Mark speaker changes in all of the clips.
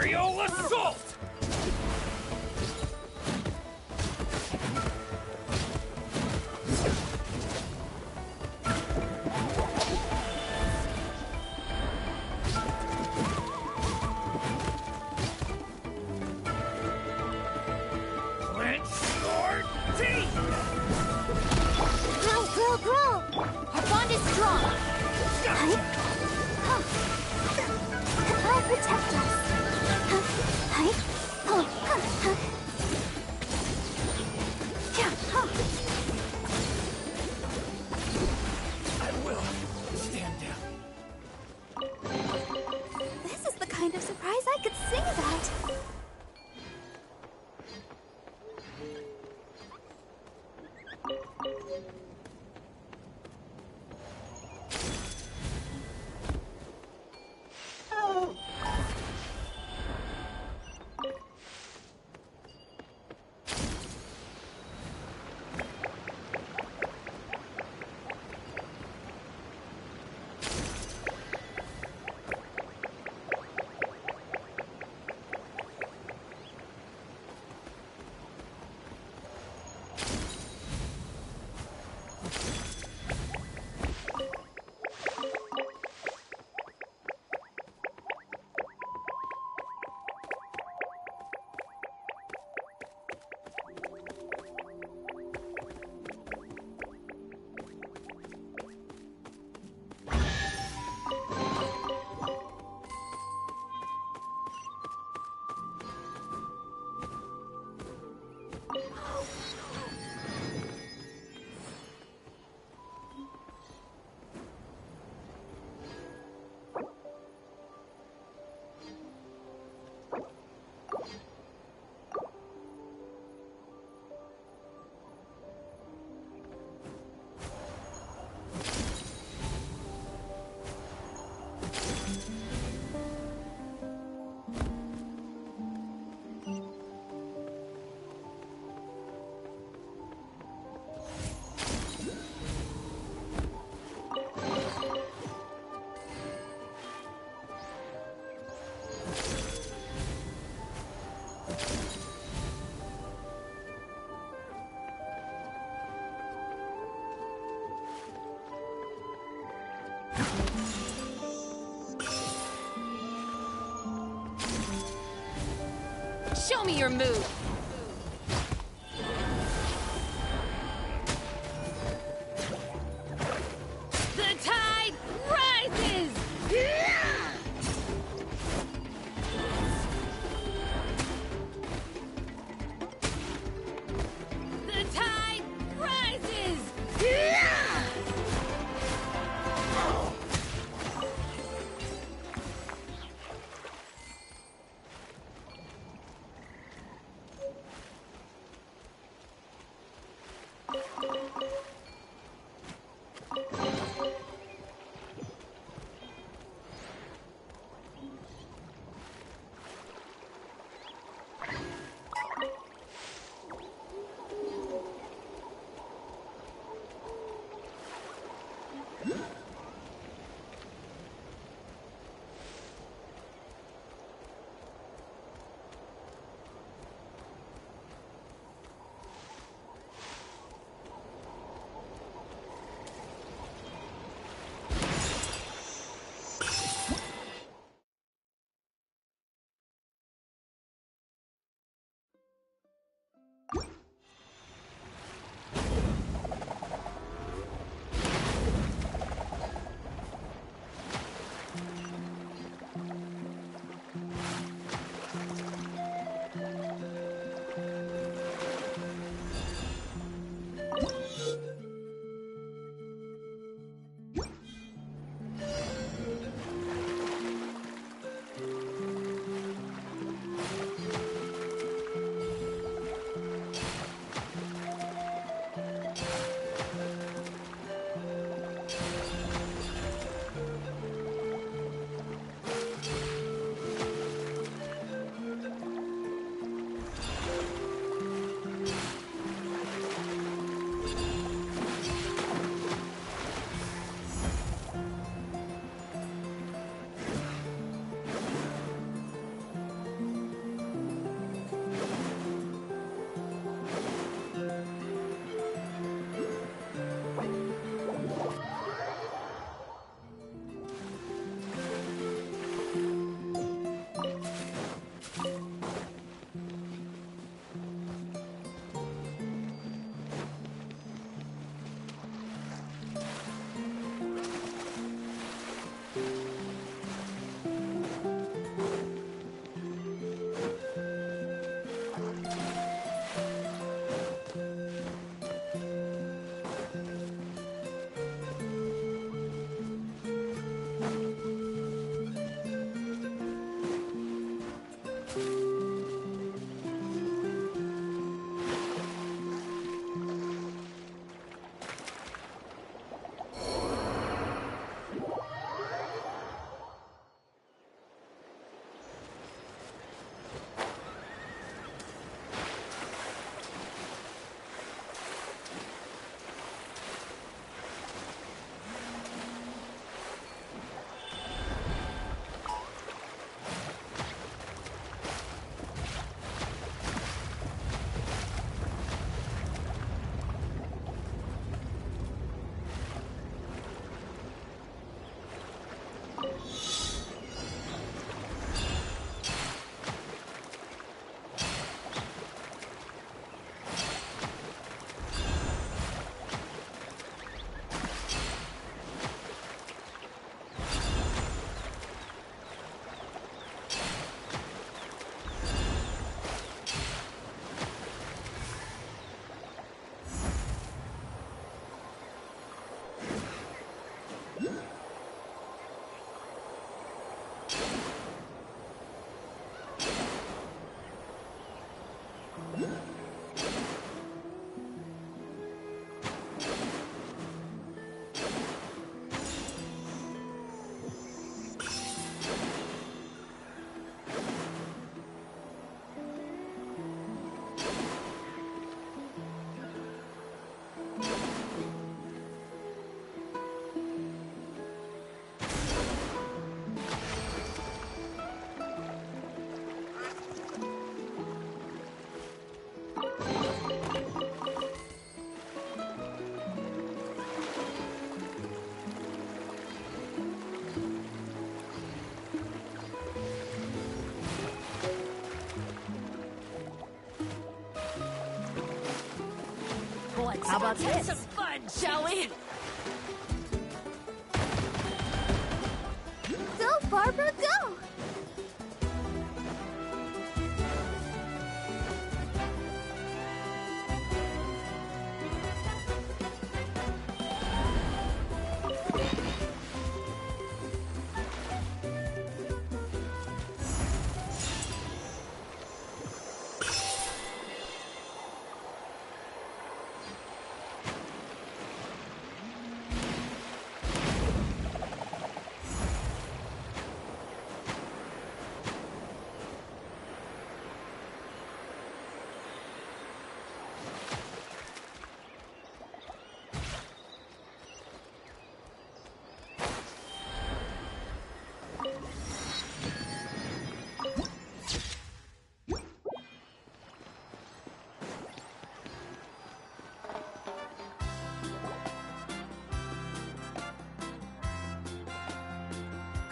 Speaker 1: Aerial assault! Clench your teeth!
Speaker 2: Grow, grow, grow! Our bond is strong! I'll protect us!
Speaker 1: I will stand down.
Speaker 2: This is the kind of surprise I could sing about!
Speaker 3: Show me your move! The tide rises! The tide rises!
Speaker 2: How about
Speaker 3: Let's have
Speaker 2: this?
Speaker 3: some fun, shall we?
Speaker 2: Go, Barbara, go!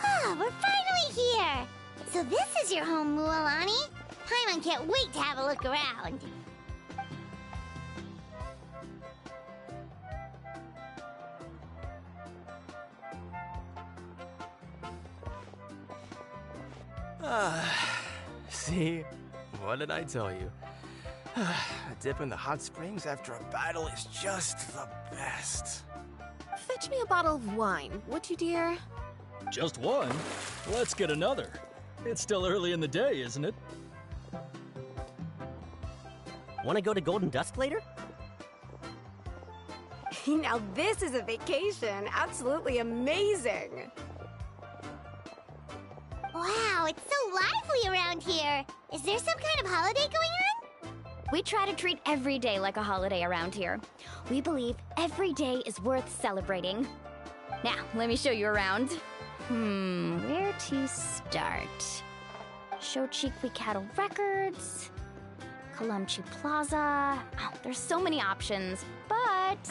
Speaker 4: Ah, we're finally here! So this is your home, Mualani? Paimon can't wait to have a look around.
Speaker 5: See? What did I tell you? A dip in the hot springs after a battle is just the best.
Speaker 3: Fetch me a bottle of wine, would you, dear?
Speaker 1: Just one? Let's get another. It's still early in the day, isn't it?
Speaker 6: Want to go to Golden Dusk later?
Speaker 2: Now this is a vacation. Absolutely amazing.
Speaker 4: Wow, it's so lively around here. Is there some kind of holiday going on?
Speaker 7: We try to treat every day like a holiday around here. We believe every day is worth celebrating. Now, let me show you around. Where to start? Shochikwi Cattle Records, Kalamchi Plaza. Oh, there's so many options, but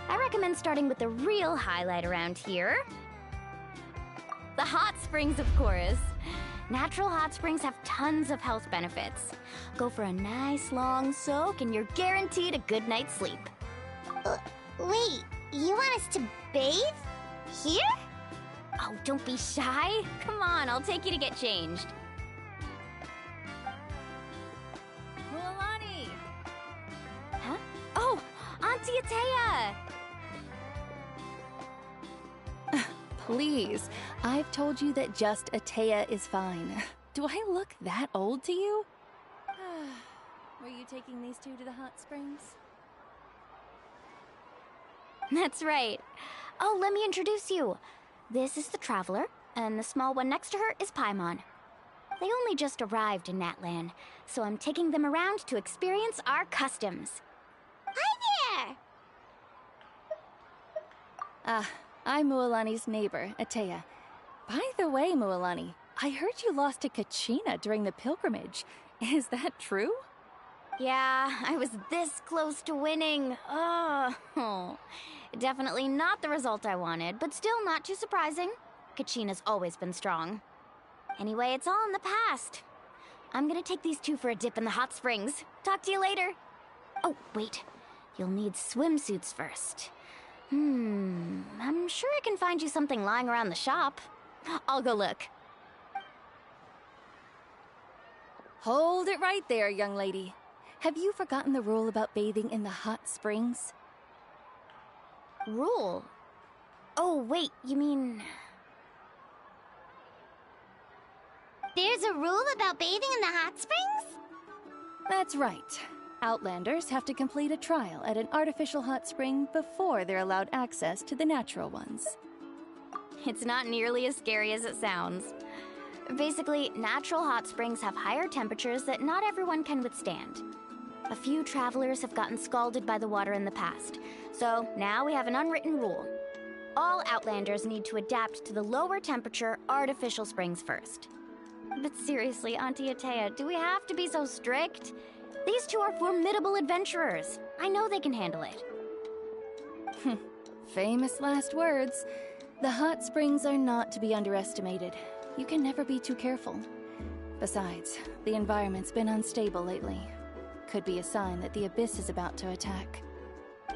Speaker 7: I recommend starting with the real highlight around here. The hot springs, of course. Natural hot springs have tons of health benefits. Go for a nice long soak and you're guaranteed a good night's sleep.
Speaker 4: Wait, you want us to bathe? Here?
Speaker 7: Oh, don't be shy. Come on, I'll take you to get changed.
Speaker 3: Mualani!
Speaker 7: Huh? Oh, Auntie Atea!
Speaker 8: Please, I've told you that just Atea is fine. Do I look that old to you? Were you taking these two to the hot springs?
Speaker 7: That's right. Oh, let me introduce you. This is the Traveler, and the small one next to her is Paimon. They only just arrived in Natlan, so I'm taking them around to experience our customs.
Speaker 4: Hi there!
Speaker 8: I'm Mualani's neighbor, Atea. By the way, Mualani, I heard you lost to Kachina during the pilgrimage. Is that true?
Speaker 7: Yeah, I was this close to winning. Oh, definitely not the result I wanted, but still not too surprising. Kachina's always been strong. Anyway, it's all in the past. I'm gonna take these two for a dip in the hot springs. Talk to you later. Oh, wait. You'll need swimsuits first. I'm sure I can find you something lying around the shop. I'll go look.
Speaker 8: Hold it right there, young lady. Have you forgotten the rule about bathing in the hot springs?
Speaker 7: Rule? Oh, wait, you mean...
Speaker 4: There's a rule about bathing in the hot springs?
Speaker 8: That's right. Outlanders have to complete a trial at an artificial hot spring before they're allowed access to the natural ones.
Speaker 7: It's not nearly as scary as it sounds. Basically, natural hot springs have higher temperatures that not everyone can withstand. A few travelers have gotten scalded by the water in the past, so now we have an unwritten rule. All Outlanders need to adapt to the lower temperature artificial springs first. But seriously, Auntie Atea, do we have to be so strict? These two are formidable adventurers. I know they can handle it.
Speaker 8: Famous last words. The hot springs are not to be underestimated. You can never be too careful. Besides, the environment's been unstable lately. Could be a sign that the Abyss is about to attack.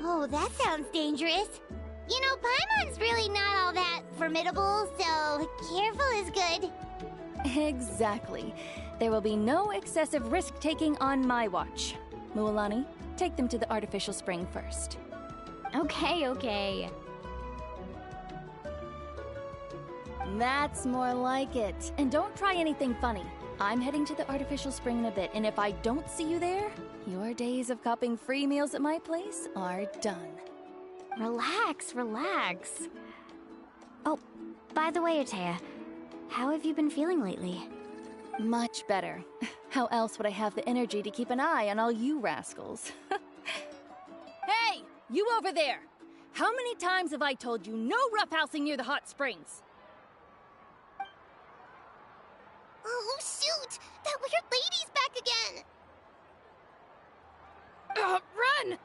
Speaker 4: Oh, that sounds dangerous. You know, Paimon's really not all that formidable, so careful is good.
Speaker 8: Exactly. There will be no excessive risk-taking on my watch. Mualani, take them to the artificial spring first.
Speaker 7: Okay.
Speaker 8: That's more like it. And don't try anything funny. I'm heading to the artificial spring in a bit, and if I don't see you there, your days of copping free meals at my place are done.
Speaker 7: Relax. Oh, by the way, Atea, how have you been feeling lately?
Speaker 8: Much better. How else would I have the energy to keep an eye on all you rascals? Hey! You over there! How many times have I told you no roughhousing near the hot springs?
Speaker 4: Oh, shoot! That weird lady's back again!
Speaker 8: Run!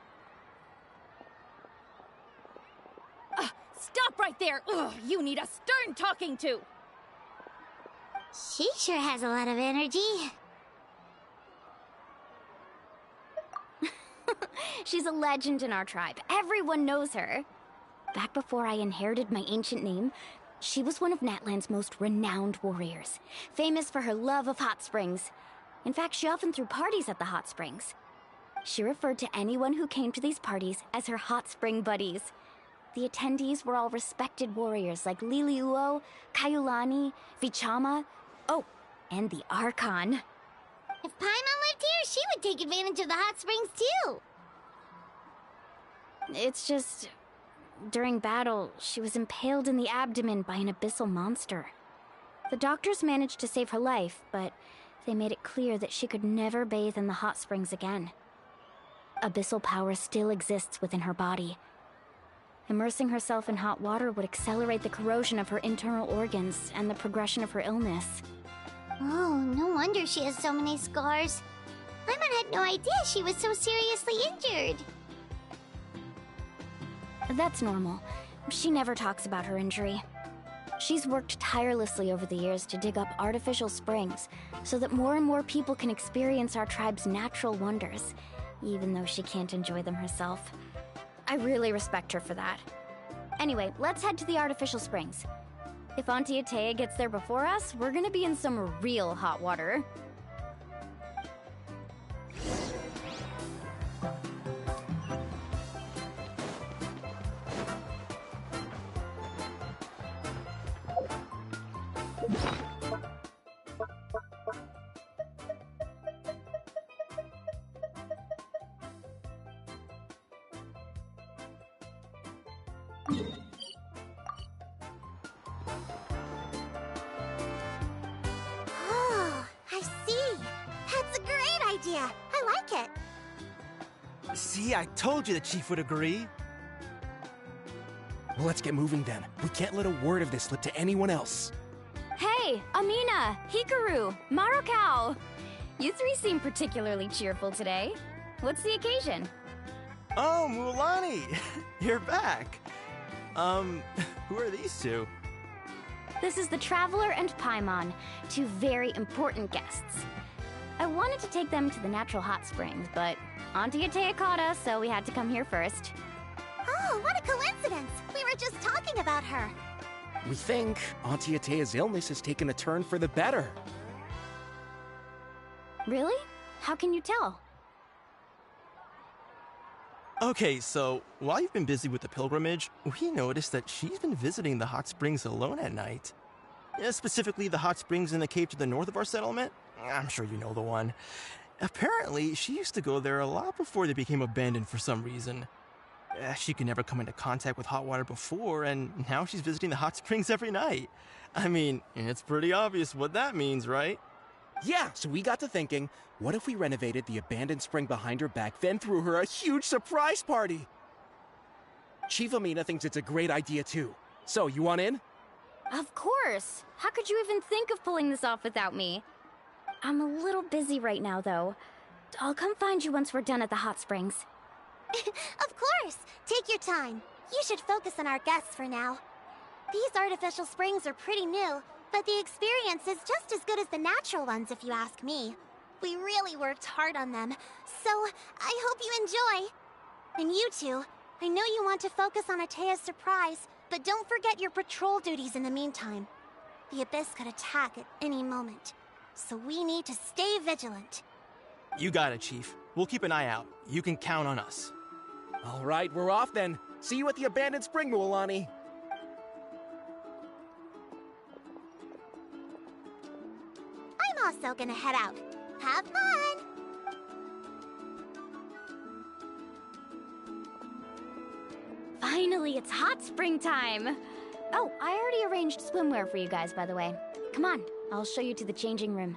Speaker 8: Stop right there! Ugh, you need a stern talking to!
Speaker 4: She sure has a lot of energy.
Speaker 7: She's a legend in our tribe. Everyone knows her. Back before I inherited my ancient name, she was one of Natlan's most renowned warriors, famous for her love of hot springs. In fact, she often threw parties at the hot springs. She referred to anyone who came to these parties as her hot spring buddies. The attendees were all respected warriors like Liliuo, Kaiulani, Vichama, oh, and the Archon.
Speaker 4: If Paimon lived here, she would take advantage of the hot springs too.
Speaker 7: It's just, during battle, she was impaled in the abdomen by an abyssal monster. The doctors managed to save her life, but they made it clear that she could never bathe in the hot springs again. Abyssal power still exists within her body. Immersing herself in hot water would accelerate the corrosion of her internal organs and the progression of her illness.
Speaker 4: Oh, no wonder she has so many scars. Paimon had no idea she was so seriously injured.
Speaker 7: That's normal. She never talks about her injury. She's worked tirelessly over the years to dig up artificial springs so that more and more people can experience our tribe's natural wonders, even though she can't enjoy them herself. I really respect her for that. Anyway, let's head to the artificial springs. If Auntie Atea gets there before us, we're gonna be in some real hot water.
Speaker 4: Oh, I see. That's a great idea. I like it.
Speaker 5: See, I told you the chief would agree.
Speaker 9: Well, let's get moving then. We can't let a word of this slip to anyone else.
Speaker 7: Hey, Amina, Hikaru, Marukao! You three seem particularly cheerful today. What's the occasion?
Speaker 5: Oh, Mualani! You're back. Who are these two?
Speaker 7: This is the Traveler and Paimon, two very important guests. I wanted to take them to the natural hot springs, but Auntie Atea caught us, so we had to come here first.
Speaker 4: Oh, what a coincidence. We were just talking about her.
Speaker 9: We think Auntie Atea's illness has taken a turn for the better.
Speaker 7: Really? How can you tell?
Speaker 5: Okay, so while you've been busy with the pilgrimage, we noticed that she's been visiting the hot springs alone at night. Specifically, the hot springs in the cave to the north of our settlement. I'm sure you know the one. Apparently, she used to go there a lot before they became abandoned for some reason. She could never come into contact with hot water before, and now she's visiting the hot springs every night. I mean, it's pretty obvious what that means, right?
Speaker 9: Yeah, so we got to thinking, what if we renovated the abandoned spring behind her back, then threw her a huge surprise party? Chief Amina thinks it's a great idea too. So, you want in?
Speaker 7: Of course! How could you even think of pulling this off without me? I'm a little busy right now, though. I'll come find you once we're done at the hot springs.
Speaker 4: Of course. Take your time. You should focus on our guests for now. These artificial springs are pretty new, but the experience is just as good as the natural ones, if you ask me. We really worked hard on them, so I hope you enjoy. And you two, I know you want to focus on Atea's surprise, but don't forget your patrol duties in the meantime. The Abyss could attack at any moment, so we need to stay vigilant.
Speaker 5: You got it, Chief. We'll keep an eye out. You can count on us.
Speaker 9: All right, we're off then. See you at the abandoned spring, Mualani.
Speaker 4: I'm also gonna head out. Have fun!
Speaker 7: Finally, it's hot spring time! Oh, I already arranged swimwear for you guys, by the way. Come on, I'll show you to the changing room.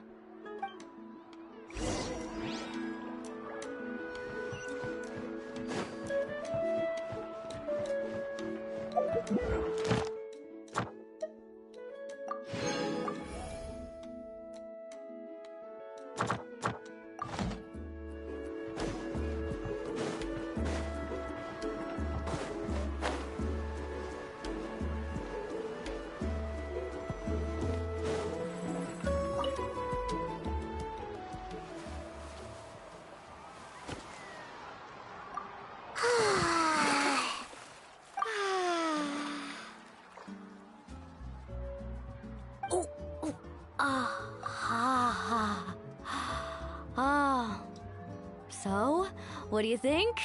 Speaker 7: So, what do you think?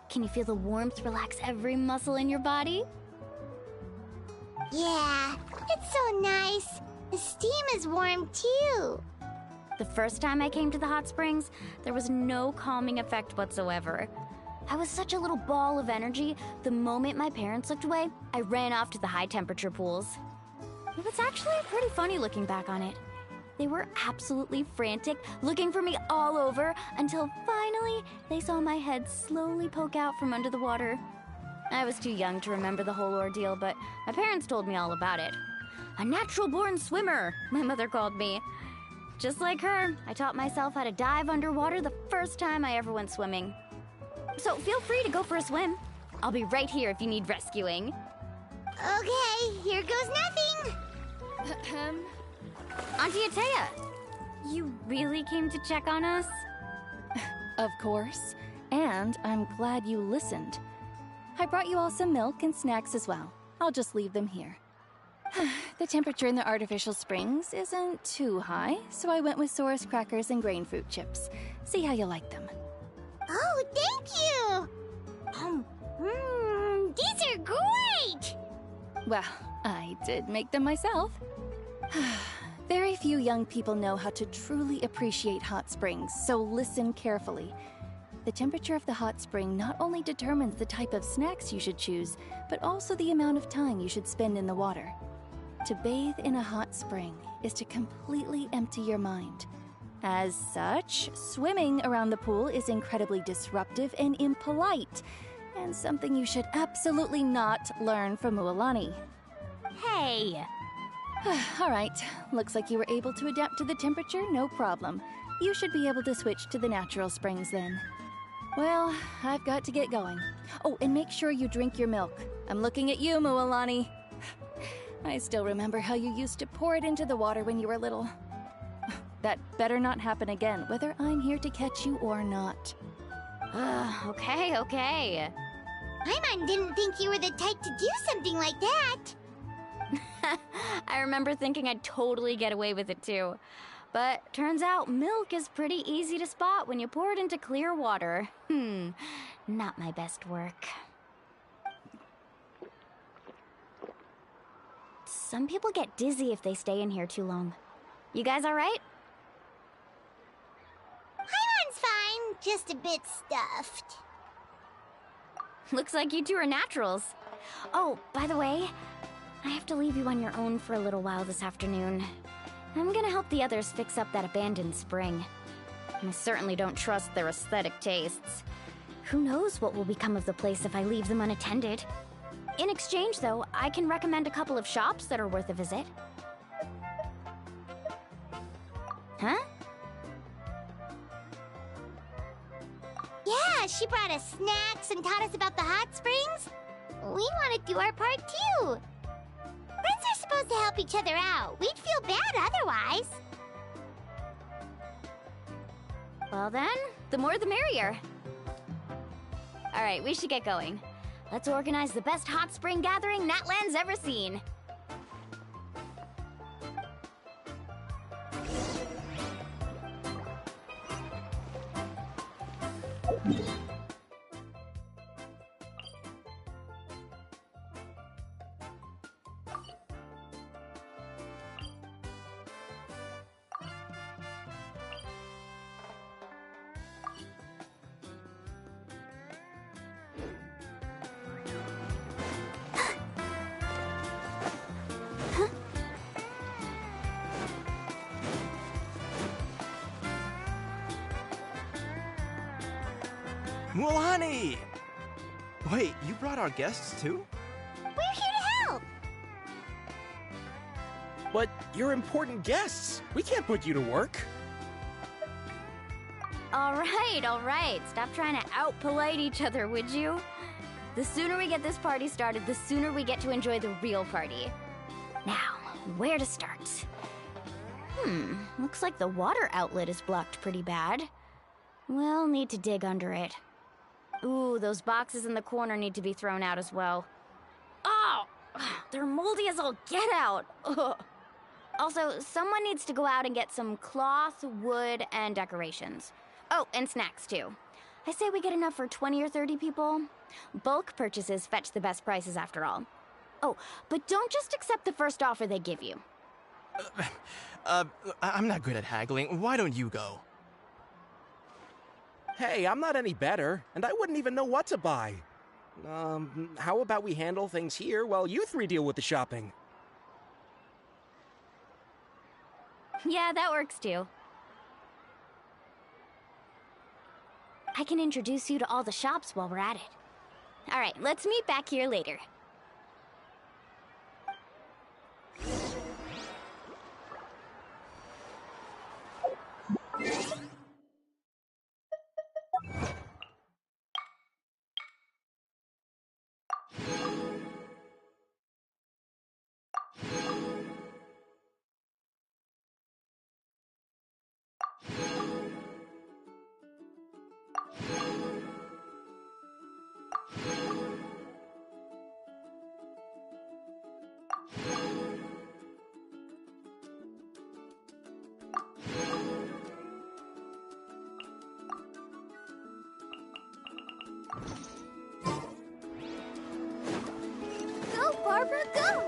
Speaker 7: Can you feel the warmth relax every muscle in your body?
Speaker 4: Yeah, it's so nice. The steam is warm too.
Speaker 7: The first time I came to the hot springs, there was no calming effect whatsoever. I was such a little ball of energy, the moment my parents looked away, I ran off to the high temperature pools. It was actually pretty funny looking back on it. They were absolutely frantic, looking for me all over, until finally they saw my head slowly poke out from under the water. I was too young to remember the whole ordeal, but my parents told me all about it. A natural-born swimmer, my mother called me. Just like her, I taught myself how to dive underwater the first time I ever went swimming. So feel free to go for a swim. I'll be right here if you need rescuing.
Speaker 4: Okay, here goes nothing.
Speaker 7: Auntie Atea, you really came to check on us?
Speaker 8: Of course. And I'm glad you listened. I brought you all some milk and snacks as well. I'll just leave them here. The temperature in the artificial springs isn't too high, so I went with Saurus crackers and grain fruit chips. See how you like them.
Speaker 4: Oh, thank you! These are great!
Speaker 8: Well, I did make them myself. Very few young people know how to truly appreciate hot springs, so listen carefully. The temperature of the hot spring not only determines the type of snacks you should choose, but also the amount of time you should spend in the water. To bathe in a hot spring is to completely empty your mind. As such, swimming around the pool is incredibly disruptive and impolite, and something you should absolutely not learn from Mualani.
Speaker 7: Hey!
Speaker 8: All right, looks like you were able to adapt to the temperature, no problem. You should be able to switch to the natural springs then. Well, I've got to get going. Oh, and make sure you drink your milk. I'm looking at you, Mualani. I still remember how you used to pour it into the water when you were little. That better not happen again, whether I'm here to catch you or not.
Speaker 7: Okay.
Speaker 4: Paimon didn't think you were the type to do something like that.
Speaker 7: I remember thinking I'd totally get away with it too. But turns out milk is pretty easy to spot when you pour it into clear water. Not my best work. Some people get dizzy if they stay in here too long. You guys all right?
Speaker 4: Paimon's fine, just a bit stuffed.
Speaker 7: Looks like you two are naturals. Oh, by the way, I have to leave you on your own for a little while this afternoon. I'm gonna help the others fix up that abandoned spring. And I certainly don't trust their aesthetic tastes. Who knows what will become of the place if I leave them unattended. In exchange, though, I can recommend a couple of shops that are worth a visit. Huh?
Speaker 4: Yeah, she brought us snacks and taught us about the hot springs. We want to do our part too. Friends are supposed to help each other out. We'd feel bad otherwise.
Speaker 7: Well then, the more the merrier. Alright, we should get going. Let's organize the best hot spring gathering Natland's ever seen.
Speaker 5: Mulani! Wait, you brought our guests too?
Speaker 4: We're here to help!
Speaker 9: But you're important guests. We can't put you to work.
Speaker 7: All right. Stop trying to out-polite each other, would you? The sooner we get this party started, the sooner we get to enjoy the real party. Now, where to start? Looks like the water outlet is blocked pretty bad. We'll need to dig under it. Ooh, those boxes in the corner need to be thrown out as well. Oh! They're moldy as all get out! Ugh. Also, someone needs to go out and get some cloth, wood, and decorations. Oh, and snacks, too. I say we get enough for 20 or 30 people. Bulk purchases fetch the best prices after all. Oh, but don't just accept the first offer they give you.
Speaker 5: I'm not good at haggling. Why don't you go?
Speaker 9: Hey, I'm not any better, and I wouldn't even know what to buy. How about we handle things here while you three deal with the shopping?
Speaker 7: Yeah, that works too. I can introduce you to all the shops while we're at it. All right, let's meet back here later.
Speaker 4: Go, Barbara, go!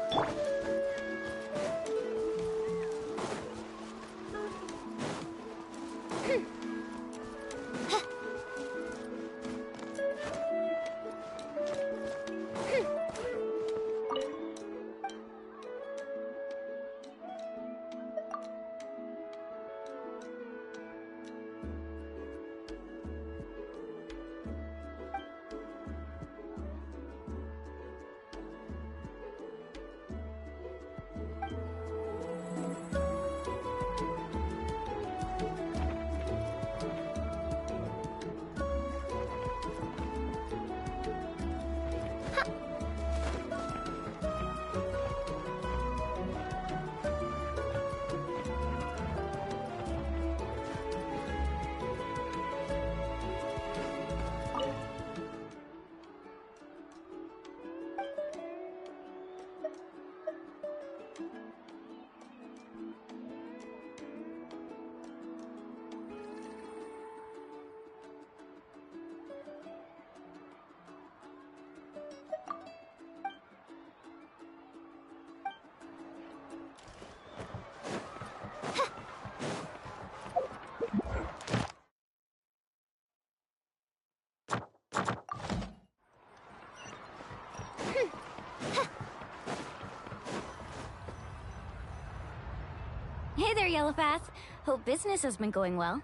Speaker 7: Hey there, Yellowpath. Hope business has been going well.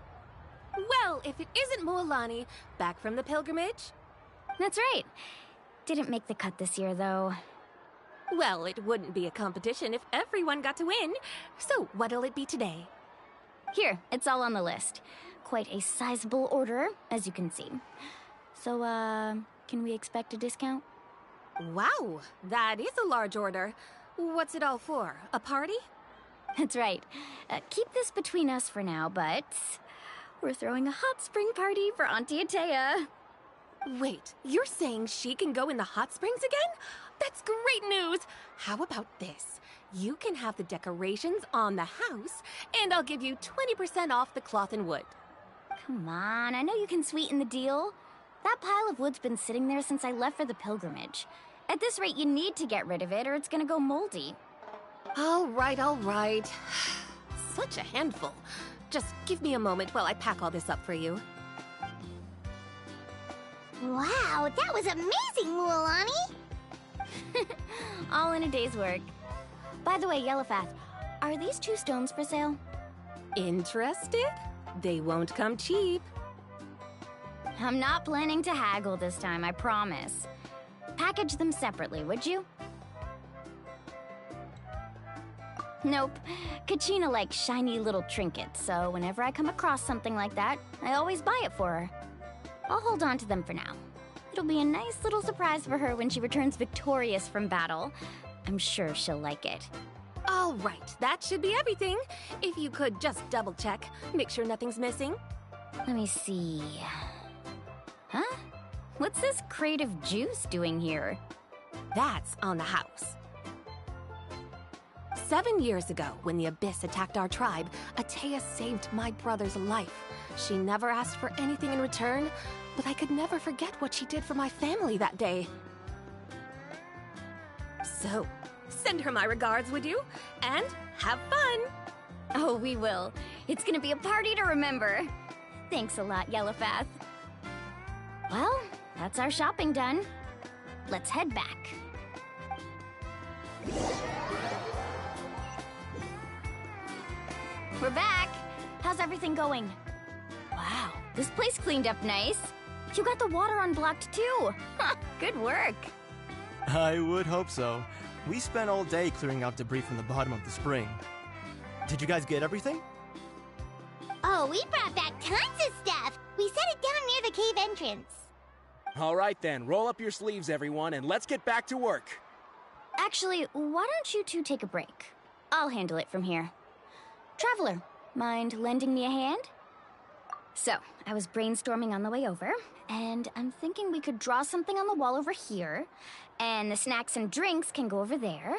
Speaker 3: Well, if it isn't Moalani, back from the pilgrimage?
Speaker 7: That's right. Didn't make the cut this year, though.
Speaker 3: Well, it wouldn't be a competition if everyone got to win. So, what'll it be today?
Speaker 7: Here, it's all on the list. Quite a sizable order, as you can see. So, can we expect a discount?
Speaker 3: Wow, that is a large order. What's it all for? A party?
Speaker 7: That's right. Keep this between us for now, but we're throwing a hot spring party for Auntie Atea.
Speaker 3: Wait, you're saying she can go in the hot springs again? That's great news! How about this? You can have the decorations on the house, and I'll give you 20% off the cloth and wood.
Speaker 7: Come on, I know you can sweeten the deal. That pile of wood's been sitting there since I left for the pilgrimage. At this rate, you need to get rid of it or it's gonna go moldy.
Speaker 3: All right, all right. Such a handful. Just give me a moment while I pack all this up for you.
Speaker 4: Wow, that was amazing, Mualani!
Speaker 7: All in a day's work. By the way, Yellowfath, are these 2 stones for sale?
Speaker 3: Interested? They won't come cheap.
Speaker 7: I'm not planning to haggle this time, I promise. Package them separately, would you? Nope. Kachina likes shiny little trinkets, so whenever I come across something like that, I always buy it for her. I'll hold on to them for now. It'll be a nice little surprise for her when she returns victorious from battle. I'm sure she'll like it.
Speaker 3: All right, that should be everything. If you could just double check, make sure nothing's missing.
Speaker 7: Let me see. Huh? What's this crate of juice doing here?
Speaker 3: That's on the house. 7 years ago, when the Abyss attacked our tribe, Atea saved my brother's life. She never asked for anything in return, but I could never forget what she did for my family that day. So, send her my regards, would you? And have fun!
Speaker 7: Oh, we will. It's gonna be a party to remember. Thanks a lot, Yellowfath. Well, that's our shopping done. Let's head back. We're back! How's everything going? Wow, this place cleaned up nice. You got the water unblocked too. Good work.
Speaker 5: I would hope so. We spent all day clearing out debris from the bottom of the spring. Did you guys get everything?
Speaker 4: Oh, we brought back tons of stuff! We set it down near the cave entrance.
Speaker 9: All right then, roll up your sleeves, everyone, and let's get back to work.
Speaker 7: Actually, why don't you two take a break? I'll handle it from here. Traveler, mind lending me a hand? So, I was brainstorming on the way over, and I'm thinking we could draw something on the wall over here, and the snacks and drinks can go over there.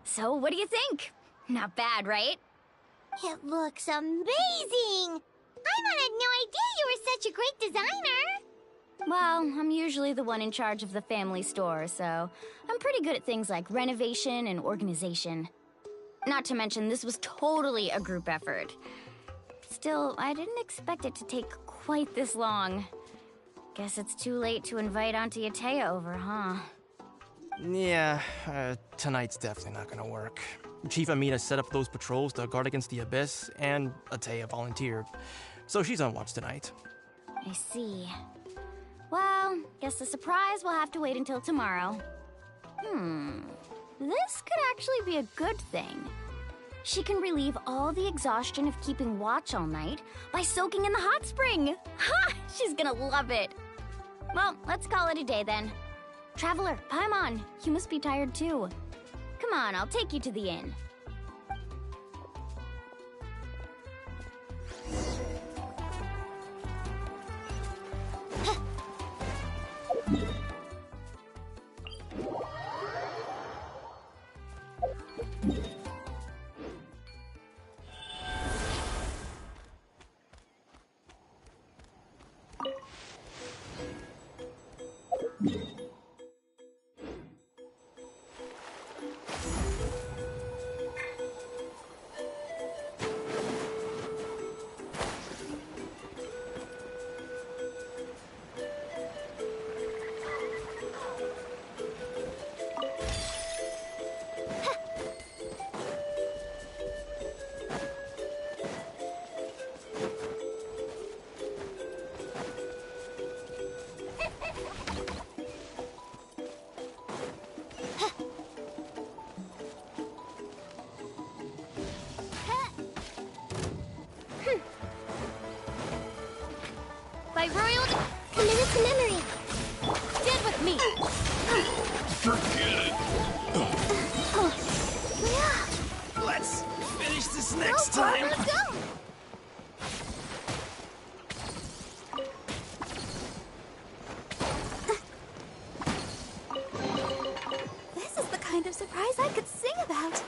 Speaker 7: So, what do you think? Not bad, right?
Speaker 4: It looks amazing! Paimon had no idea you were such a great designer!
Speaker 7: Well, I'm usually the one in charge of the family store, so I'm pretty good at things like renovation and organization. Not to mention, this was totally a group effort. Still, I didn't expect it to take quite this long. Guess it's too late to invite Auntie Atea over, huh?
Speaker 5: Yeah, tonight's definitely not gonna work. Chief Amita set up those patrols to guard against the Abyss, and Atea volunteered. So she's on watch tonight.
Speaker 7: I see. Well, guess the surprise will have to wait until tomorrow. This could actually be a good thing. She can relieve all the exhaustion of keeping watch all night by soaking in the hot spring. Ha! She's gonna love it. Well, let's call it a day then. Traveler, Paimon, you must be tired too. Come on, I'll take you to the inn. By royal
Speaker 4: Committed to memory.
Speaker 7: stand with me.
Speaker 1: Forget it.
Speaker 5: this next time!
Speaker 4: Let's go! This is the kind of surprise I could sing about.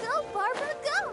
Speaker 4: Go, Barbara, go!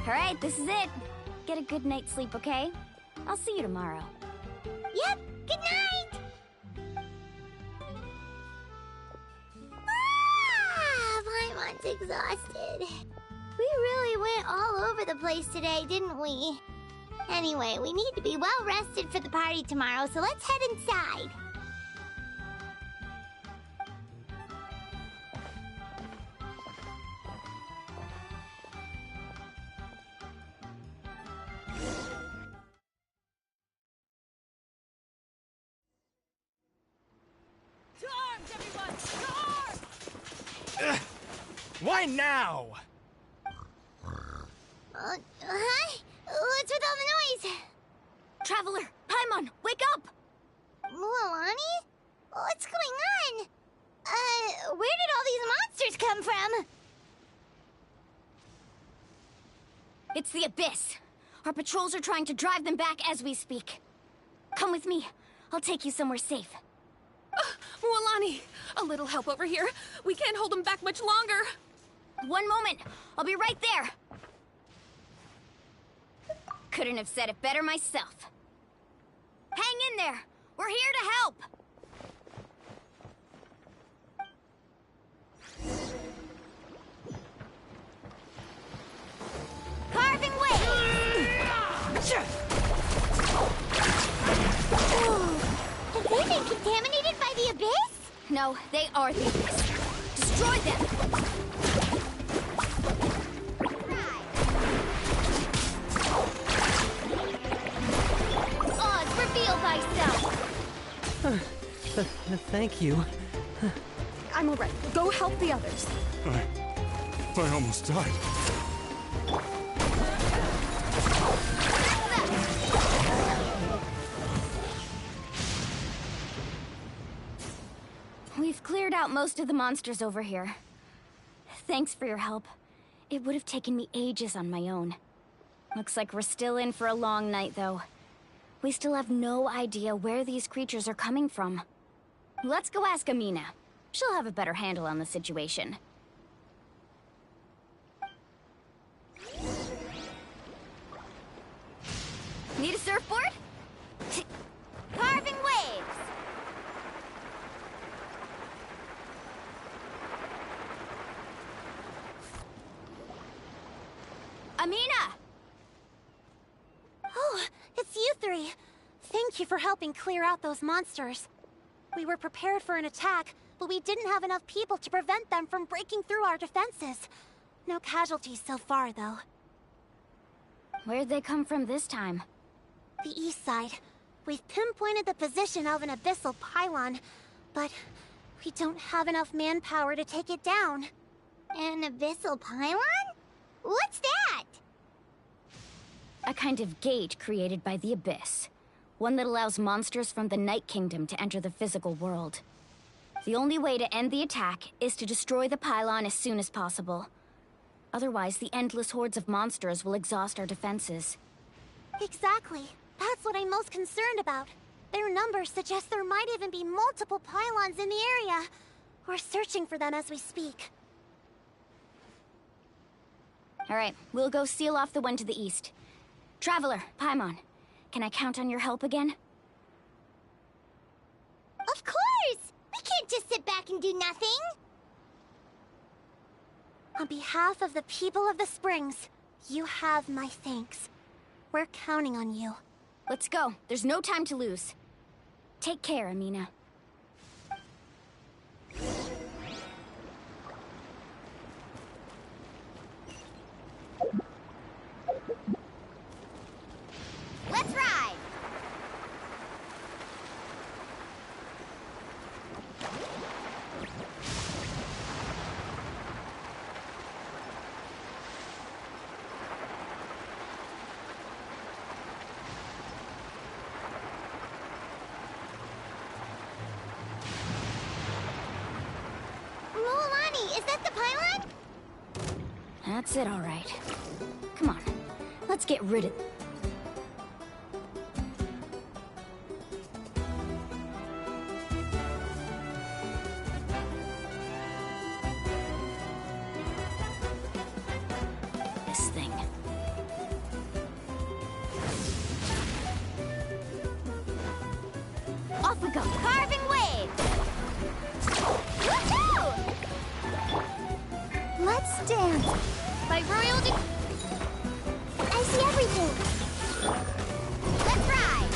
Speaker 7: All right, this is it. Get a good night's sleep, okay? I'll see you tomorrow.
Speaker 4: Yep, good night! Paimon's exhausted. We really went all over the place today, didn't we? Anyway, we need to be well rested for the party tomorrow, so let's head inside.
Speaker 8: To arms, everyone! To arms!
Speaker 5: Why now?
Speaker 4: Hi? What's with all the noise?
Speaker 7: Traveler, Paimon, wake up!
Speaker 4: Mualani? What's going on? Where did all these monsters come from?
Speaker 7: It's the Abyss. Our patrols are trying to drive them back as we speak. Come with me. I'll take you somewhere safe.
Speaker 3: Mualani, a little help over here. We can't hold them back much longer.
Speaker 7: One moment. I'll be right there. Couldn't have said it better myself. Hang in there. We're here to help. Carving waves!
Speaker 4: Have they been contaminated by the Abyss?
Speaker 7: No, they are the Abyss. Destroy them! Oz, reveal thyself!
Speaker 6: Thank you.
Speaker 2: I'm all right. Go help the others.
Speaker 10: I almost died.
Speaker 7: We've cleared out most of the monsters over here. Thanks for your help. It would have taken me ages on my own. Looks like we're still in for a long night, though. We still have no idea where these creatures are coming from. Let's go ask Amina. She'll have a better handle on the situation. Need a surfboard? Carving waves! Amina!
Speaker 4: Oh, it's you three. Thank you for helping clear out those monsters. We were prepared for an attack, but we didn't have enough people to prevent them from breaking through our defenses. No casualties so far, though.
Speaker 7: Where'd they come from this time?
Speaker 4: The east side. We've pinpointed the position of an abyssal pylon, but we don't have enough manpower to take it down.
Speaker 11: An abyssal pylon? What's that?
Speaker 7: A kind of gate created by the Abyss. One that allows monsters from the Night Kingdom to enter the physical world. The only way to end the attack is to destroy the pylon as soon as possible. Otherwise, the endless hordes of monsters will exhaust our defenses.
Speaker 4: Exactly. That's what I'm most concerned about. Their numbers suggest there might even be multiple pylons in the area. We're searching for them as we speak.
Speaker 7: Alright, we'll go seal off the one to the east. Traveler, Paimon, can I count on your help again?
Speaker 11: Of course! We can't just sit back and do nothing!
Speaker 4: On behalf of the people of the Springs, you have my thanks. We're counting on you.
Speaker 7: Let's go. There's no time to lose. Take care, Amina.
Speaker 11: Let's ride! Mualani, is that the pylon?
Speaker 7: That's it, all right. Come on, let's get rid of... this thing.
Speaker 11: Off we go! Carving waves! Woohoo!
Speaker 4: Let's dance.
Speaker 11: By royal I see everything! Let's ride!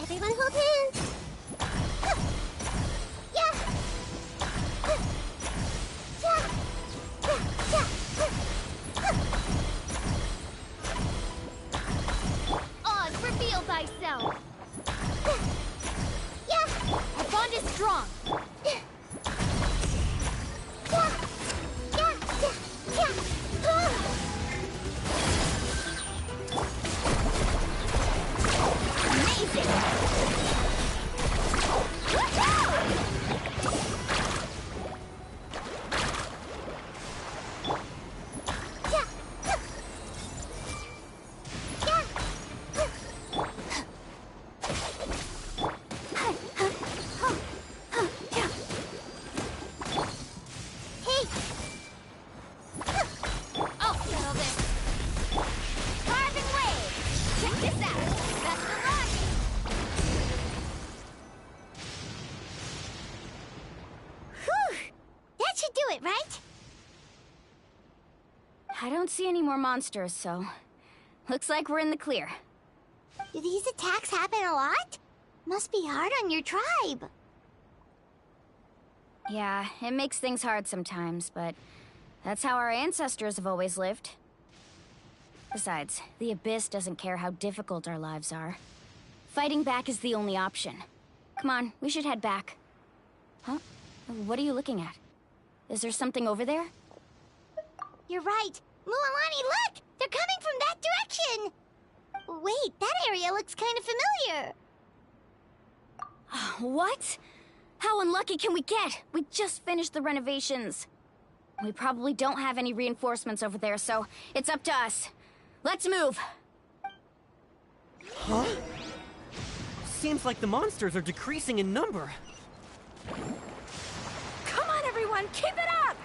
Speaker 4: Everyone hold hands.
Speaker 11: Yeah! Oz, reveal thyself! Yeah! Our bond is strong! Amazing! Hey! I'll settle this! Carving wave! Check this out! Best of luck! Whew! That should do it, right?
Speaker 7: I don't see any more monsters, so... looks like we're in the clear.
Speaker 11: Do these attacks happen a lot? Must be hard on your tribe.
Speaker 7: Yeah, it makes things hard sometimes, but... that's how our ancestors have always lived. Besides, the Abyss doesn't care how difficult our lives are. Fighting back is the only option. Come on, we should head back. Huh? What are you looking at? Is there something over there?
Speaker 11: You're right. Mualani, look! They're coming from that direction! Wait, that area looks kind of familiar.
Speaker 7: What? How unlucky can we get? We just finished the renovations. We probably don't have any reinforcements over there, so it's up to us. Let's move!
Speaker 6: Huh? Seems like the monsters are decreasing in number.
Speaker 3: Come on, everyone, keep it up!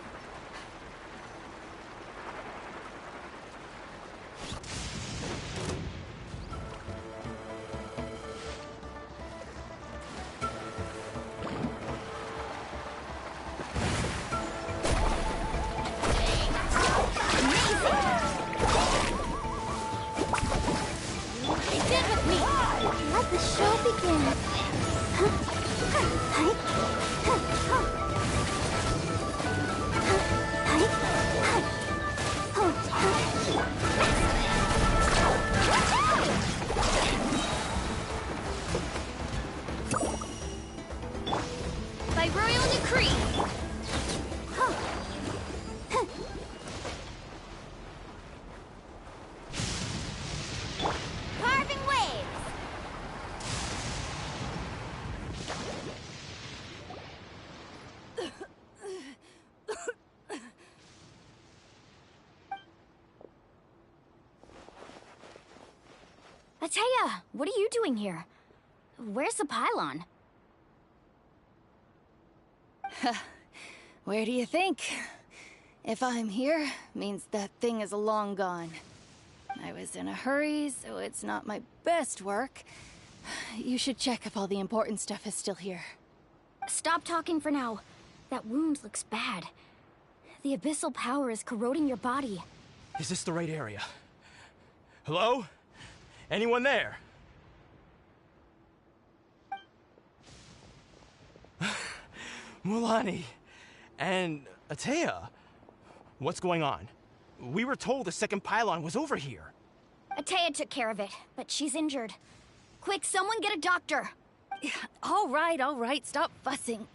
Speaker 7: By royal decree!
Speaker 11: Carving waves!
Speaker 7: Atea, what are you doing here? Where's the pylon?
Speaker 8: Where do you think? If I'm here, means that thing is long gone. I was in a hurry, so it's not my best work. You should check if all the important stuff is still here.
Speaker 7: Stop talking for now. That wound looks bad. The abyssal power is corroding your body.
Speaker 5: Is this the right area? Hello? Anyone there? Mulani and Atea, what's going on? We were told the second pylon was over here.
Speaker 7: Atea took care of it, but she's injured. Quick, someone get a doctor!
Speaker 8: All right, stop fussing.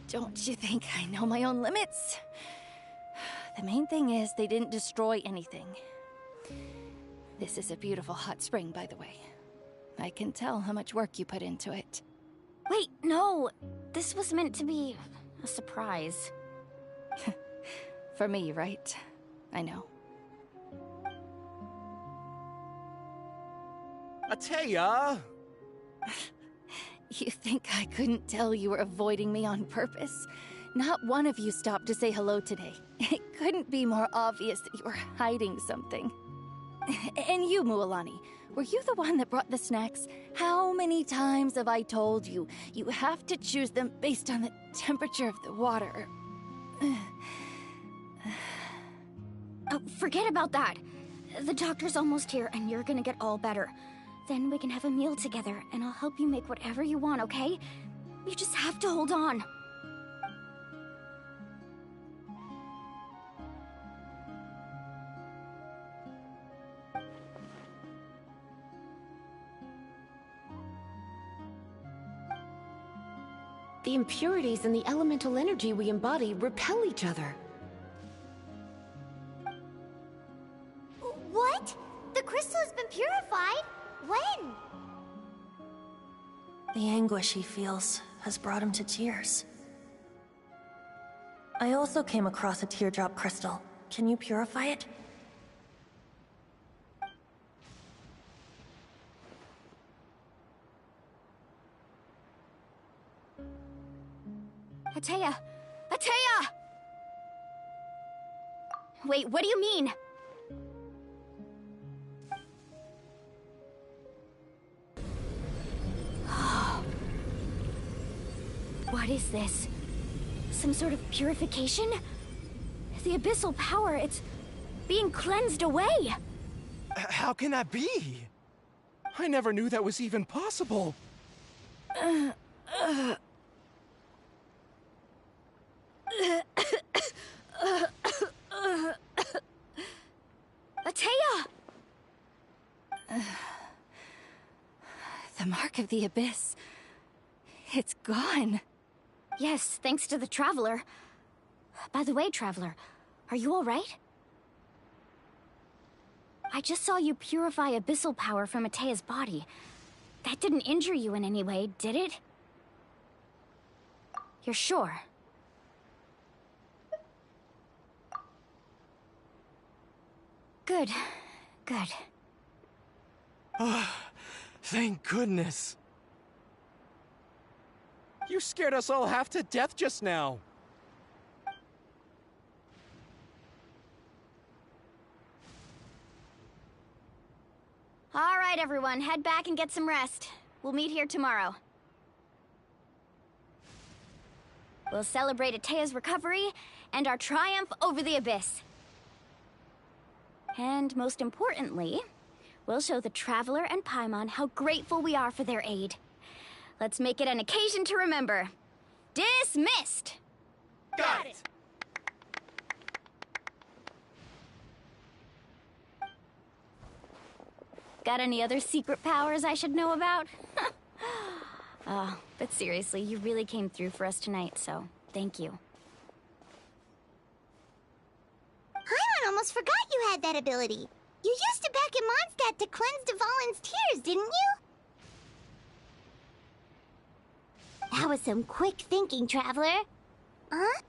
Speaker 8: Don't you think I know my own limits? The main thing is they didn't destroy anything. This is a beautiful hot spring, by the way. I can tell how much work you put into it.
Speaker 7: Wait, no! This was meant to be a surprise.
Speaker 8: For me, right? I know.
Speaker 9: Atea!
Speaker 8: You think I couldn't tell you were avoiding me on purpose? Not one of you stopped to say hello today. It couldn't be more obvious that you were hiding something. And you, Mualani, were you the one that brought the snacks? How many times have I told you, you have to choose them based on the temperature of the water?
Speaker 7: Oh, forget about that. The doctor's almost here, and you're gonna get all better. Then we can have a meal together, and I'll help you make whatever you want, okay? You just have to hold on.
Speaker 12: The impurities and the elemental energy we embody repel each other.
Speaker 11: What? The crystal has been purified? When?
Speaker 13: The anguish he feels has brought him to tears. I also came across a teardrop crystal. Can you purify it?
Speaker 7: Atea! Atea! Wait, what do you mean? What is this? Some sort of purification? The abyssal power, it's being cleansed away!
Speaker 5: How can that be?
Speaker 9: I never knew that was even possible.
Speaker 7: Atea!
Speaker 8: The mark of the abyss. It's gone.
Speaker 7: Yes, thanks to the Traveler. By the way, Traveler, are you alright? I just saw you purify abyssal power from Atea's body. That didn't injure you in any way, did it? You're sure? Good. Good.
Speaker 5: Thank goodness.
Speaker 9: You scared us all half to death just now.
Speaker 7: All right, everyone, head back and get some rest. We'll meet here tomorrow. We'll celebrate Atea's recovery and our triumph over the abyss. And most importantly, we'll show the Traveler and Paimon how grateful we are for their aid. Let's make it an occasion to remember. Dismissed!
Speaker 5: Got it!
Speaker 7: Got any other secret powers I should know about? But seriously, you really came through for us tonight, so thank you.
Speaker 11: Paimon almost forgot you had that ability. You used it back in Mondstadt to cleanse Dvalin's tears, didn't you? That was some quick thinking, Traveler. Huh?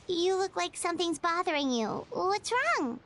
Speaker 11: You look like something's bothering you. What's wrong?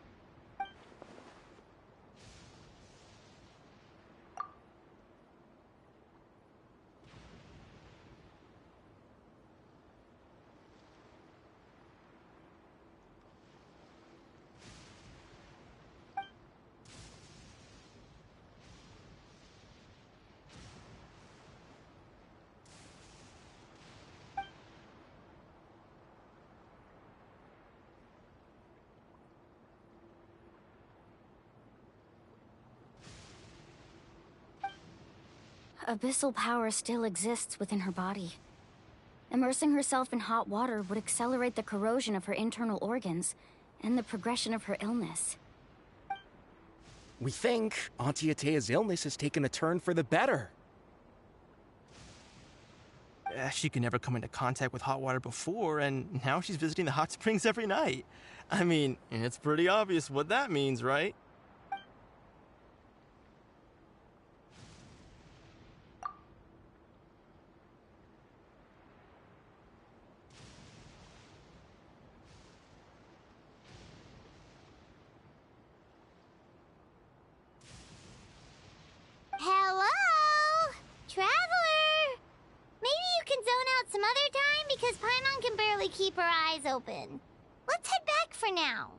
Speaker 7: Abyssal power still exists within her body. Immersing herself in hot water would accelerate the corrosion of her internal organs and the progression of her illness.
Speaker 9: We think Auntie Atea's illness has taken a turn for the better.
Speaker 5: She could never come into contact with hot water before, and now she's visiting the hot springs every night. I mean, it's pretty obvious what that means, right?
Speaker 11: Hello? Traveler? Maybe you can zone out some other time because Paimon can barely keep her eyes open. Let's head back for now.